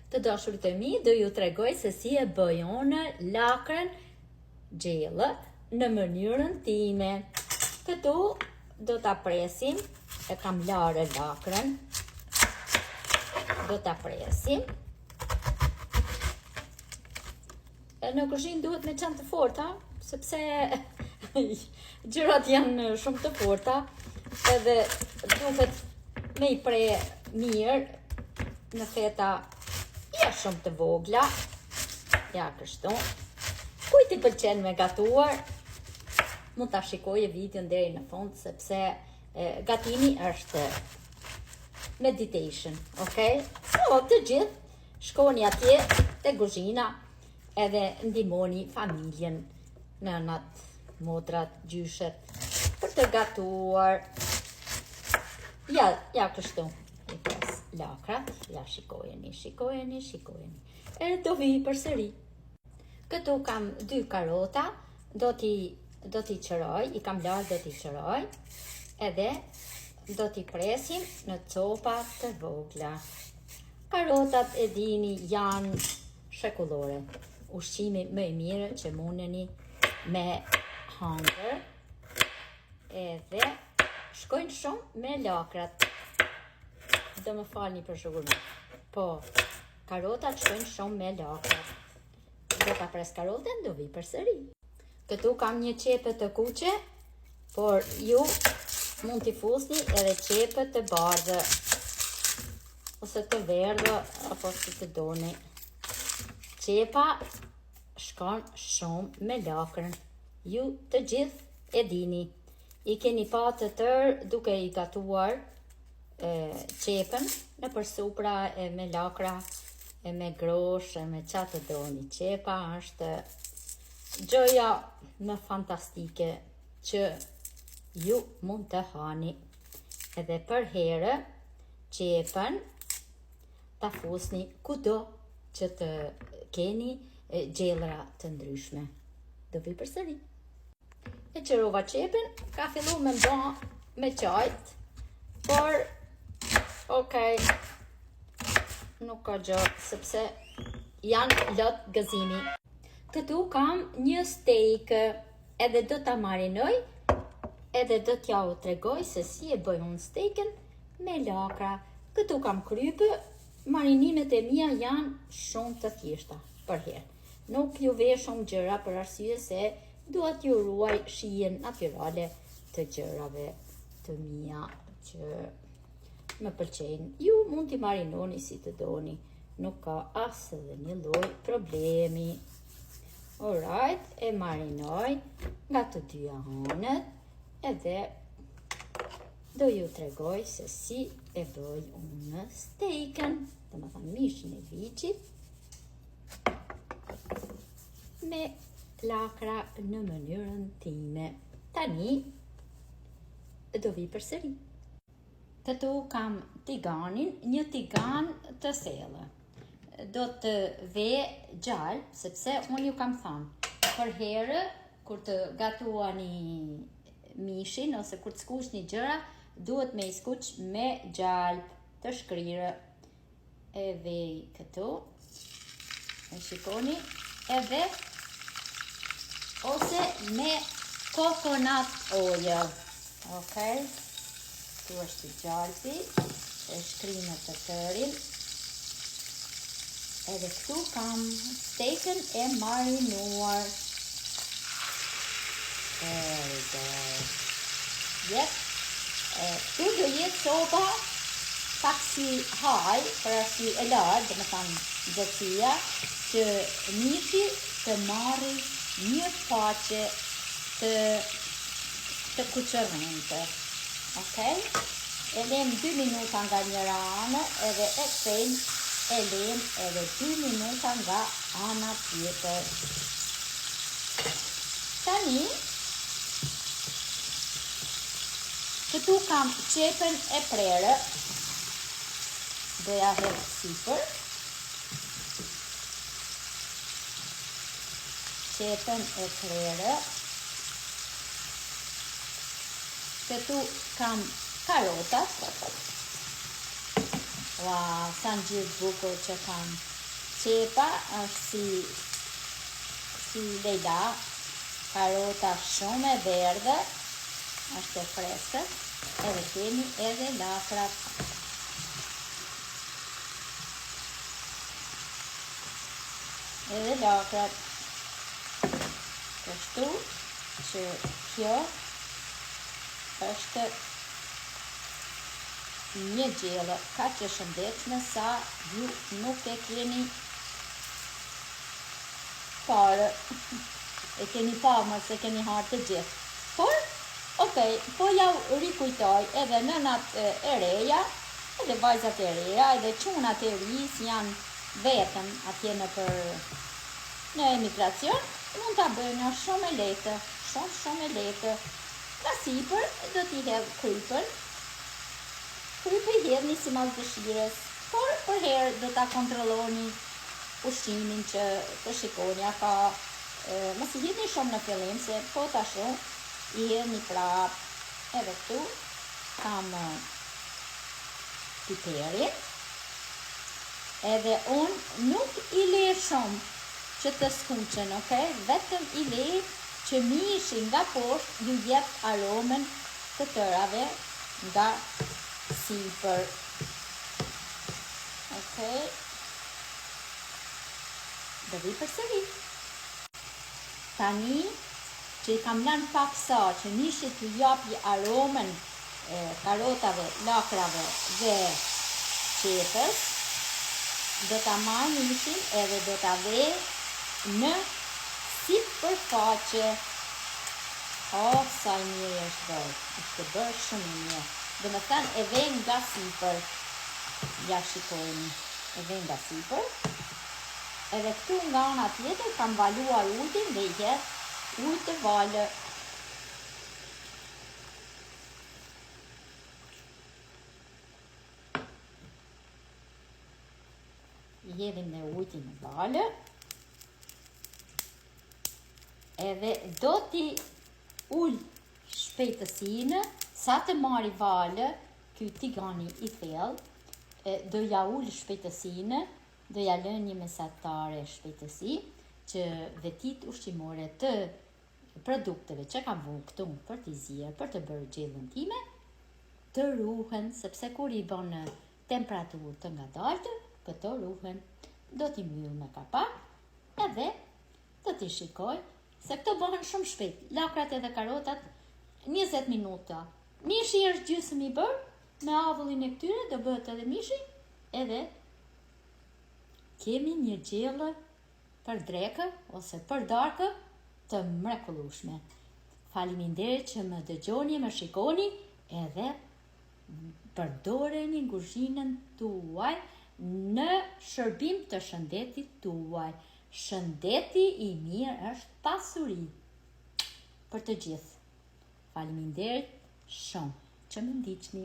Të dashurit e mi, do ju tregoj se si e bëjone lakrën gjellë në mënyrën time. Këtu do ta presim, e kam larë lakrën. Do ta presim. Në kuzhinë duhet me qenë të forta, sepse gjërat janë shumë të forta, edhe duhet me I pre mirë në feta ja shumë të vogla, ja kështu. Kujt I pëlqen me gatuar, mund ta shikojë videon deri në fund, sepse gatimi është meditation, okay? So, të gjithë shkoni atje te kuzhina edhe ndihmoni familjen, nënat, motrat, gjyshet për të gatuar. Ja kështu. Lakrat, ja shikojeni. E do vi përsëri. Këtu kam 2 karota, do t'i qëroj, I kam larë, do t'i qëroj, edhe do t'i presim në copa të vogla. Karotat e dini janë shekullore, ushqimi më I mirë që mundeni me hangër, edhe shkojnë shumë me lakrat. Do më falni për shurme. Po, karotat shkojnë shumë me lakrat. Do ta pres karotën, do vi përsëri. Këtu kam një qepë të kuqe, por ju mund t'i fusni edhe qepë të bardhë, ose të verdhë, apo si të doni. Qepa shkon shumë me lakrën. Ju të gjithë e dini. I keni pa të tërë duke I gatuar qepën në përsupra e me lakra, e me grosh, e me qatë të doni. Qepa është gjëja më fantastike që ju mund të hani. Edhe për herë, qepën ta fusni kudo që të keni gjellra të ndryshme. Do vi përsëri. E qërova qepën, ka fillu me mba me qajt, por okej, nuk ka gjë, sepse janë lot gëzimi. Këtu kam një steak, edhe do ta marinoj, edhe do t'ja u tregoj se si e bëj unë steakën me lakra. Këtu kam krypë, marinimet e mia janë shumë të thjeshta për herë. Nuk ju ve shumë gjëra për arsye se duhet ju ruaj shijen natyrale të gjërave të mia që më pëlqejnë. Ju mund t'i marinoni si të doni, nuk ka asë dhe një lloj problemi. Alright, e marinoj nga të dyja anët, edhe do ju tregoj se si e bëj unë steakën, dhe më thënë mishin e viçit, me lakra në mënyrën time. Tani, do vi përsëri. Këtu kam tiganin, një tigan të thellë. Do të ve gjallë, sepse unë ju kam thënë, për herë, kur të gatuani mishin, ose kur të skuqni gjëra, duhet me I skuq me gjallë të shkrirë. E vej këtu, e shikoni, edhe ose me coconut oil. Okay? Tu është gjalpi, e shkrimet të tërin. Edhe këtu kam steakën e marinuar. There we go. Yep. Këtu do jetë sopa pak si haj, për si e larë, dhe me thamë dëcia, që mishi të marri një faqe të kuqërmente. Okay? E lem 2 minuta nga njëra anë, edhe e kthejmë, e lem edhe 2 minuta nga ana tjetër. Tani, këtu kam qepën e prerë, do ja hedh sipër. Qepën e prerë. Këtu kam karotat. Wow, sa ngjyrë bukur që kam. qepa është si Leila, karota shumë e verdhe, është e freskët, edhe kemi edhe lakrat. Kështu që kjo është një gjellë ka që shëndetshme sa ju nuk e keni parë, e keni parë se keni harë të gjithë. Por, po ja rikujtoj edhe nënat e reja, edhe vajzat e reja, edhe çunat e ris janë vetëm atje në emigracion, mund ta bëjnë shumë e lehtë, shumë e lehtë. Nga sipër do t'i hedh krypën. Krypë i hedhni si mas dëshirës, por për herë do ta kontrolloni ushqimin që të shikoni, a ka mos i hedhni shumë në fillim, se po tash i hedhni prap. Edhe këtu kam piperin, edhe unë nuk i le shumë që të skuqen, vetëm i le që mishi nga poshtë ju jep aromen të tërave nga sipër. Do vi përsëri. Tani që i kam lënë pak sa që mishi t'ju japi aromen karotave, lakrave dhe qepës, do ta marr mishin edhe do ta ve në sipërfaqe. Sa i mirë është bërë shumë i mirë. Dhe me thënë e ve nga sipër. Ja shikojni, e ve nga sipër. Edhe këtu nga ana tjetër kam valuar ujin dhe i hedh ujë të valë. I hedhim me ujin në valë. Edhe do t'i ull shpejtësinë, sa të marri valë, ky tigani i thellë, do ja ull shpejtësinë, do ja lënë një mesatare shpejtësi, që vetit ushqimore të produkteve që kam vu këtu për t'i zjerë, për të bërë gjellën time, të ruhen, sepse kur i bën në temperaturë të ngadaltë, këto ruhen. Do t'i mbyll me kapak, edhe do t'i shikoj, se këto bëhen shumë shpejt. Lakrat edhe karotat 20 minuta. Mishi është gjysmë i bërë, me avullin e këtyre do bëhet edhe mishi, edhe kemi një gjellë për drekë ose për darkë të mrekullueshme. Faleminderit që më dëgjoni, më shikoni, edhe përdoreni kuzhinën tuaj në shërbim të shëndetit tuaj. Shëndeti i mirë është pasuri për të gjithë. Faleminderit shumë që më ndiqni.